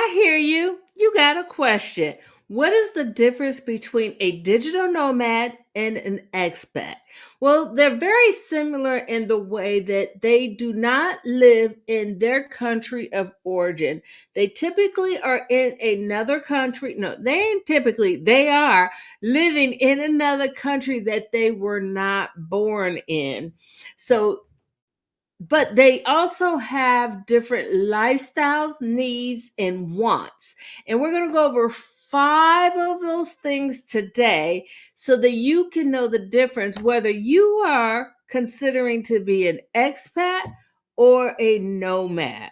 I hear you. You got a question. What is the difference between a digital nomad and an expat? Well, they're very similar in the way that they do not live in their country of origin. They typically are in another country. No, they ain't typically, they are living in another country that they were not born in. So but they also have different lifestyles, needs, and wants. And we're going to go over five of those things today so that you can know the difference whether you are considering to be an expat or a nomad.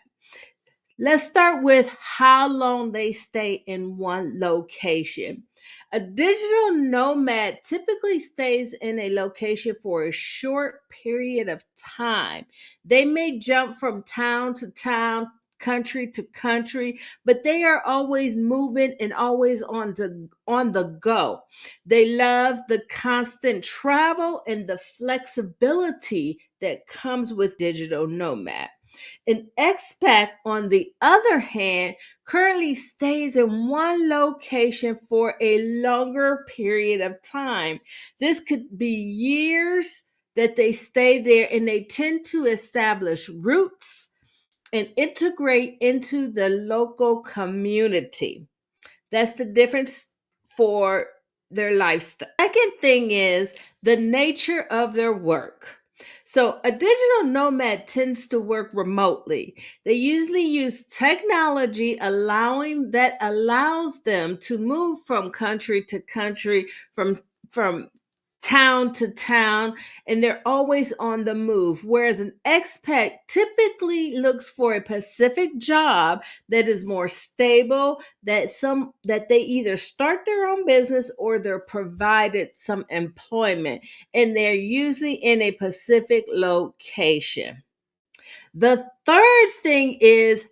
Let's start with how long they stay in one location. A digital nomad typically stays in a location for a short period of time. They may jump from town to town, country to country, but they are always moving and always on the go. They love the constant travel and the flexibility that comes with digital nomad. An expat, on the other hand, currently stays in one location for a longer period of time. This could be years that they stay there, and they tend to establish roots and integrate into the local community. That's the difference for their lifestyle. Second thing is the nature of their work. So, a digital nomad tends to work remotely. They usually use technology that allows them to move from country to country, from town to town, and they're always on the move. Whereas an expat typically looks for a specific job that is more stable, that they either start their own business or they're provided some employment, and they're usually in a specific location. The third thing is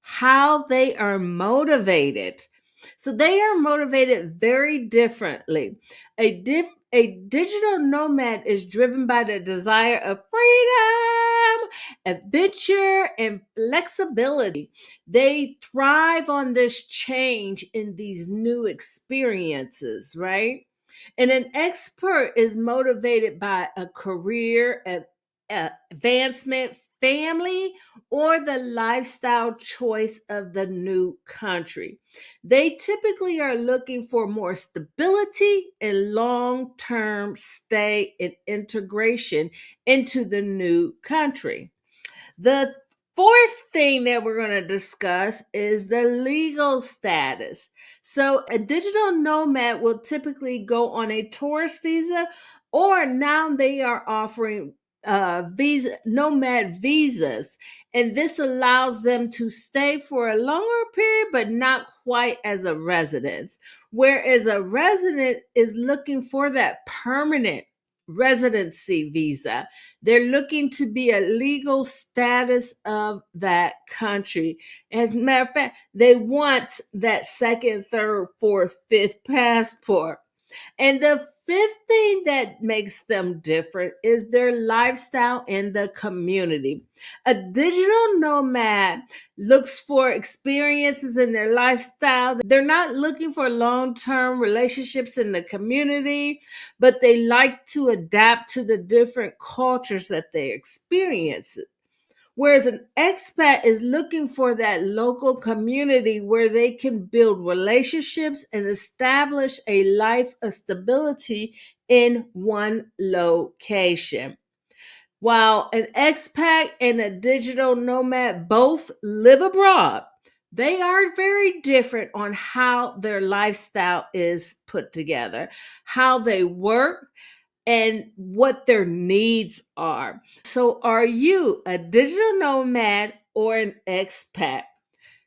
how they are motivated. So they are motivated very differently. A digital nomad is driven by the desire of freedom, adventure, and flexibility. They thrive on this change in these new experiences, right? And an expert is motivated by a career, advancement, family, or the lifestyle choice of the new country. They typically are looking for more stability and long term stay and integration into the new country. The fourth thing that we're going to discuss is the legal status. So, a digital nomad will typically go on a tourist visa, or now they are offering nomad visas, and this allows them to stay for a longer period, but not quite as a resident. Whereas a resident is looking for that permanent residency visa. They're looking to be a legal status of that country. As a matter of fact, they want that second, third, fourth, fifth passport. And the fifth thing that makes them different is their lifestyle in the community. A digital nomad looks for experiences in their lifestyle. They're not looking for long term relationships in the community, but they like to adapt to the different cultures that they experience. Whereas an expat is looking for that local community where they can build relationships and establish a life of stability in one location. While an expat and a digital nomad both live abroad, they are very different on how their lifestyle is put together, how they work, and what their needs are. So, are you a digital nomad or an expat?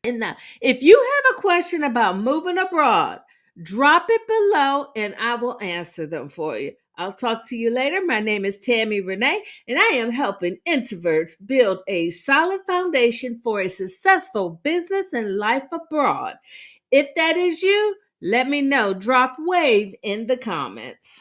And now, if you have a question about moving abroad, drop it below and I will answer them for you. I'll talk to you later. My name is TammyRenee, and I am helping introverts build a solid foundation for a successful business and life abroad. If that is you, let me know. Drop wave in the comments.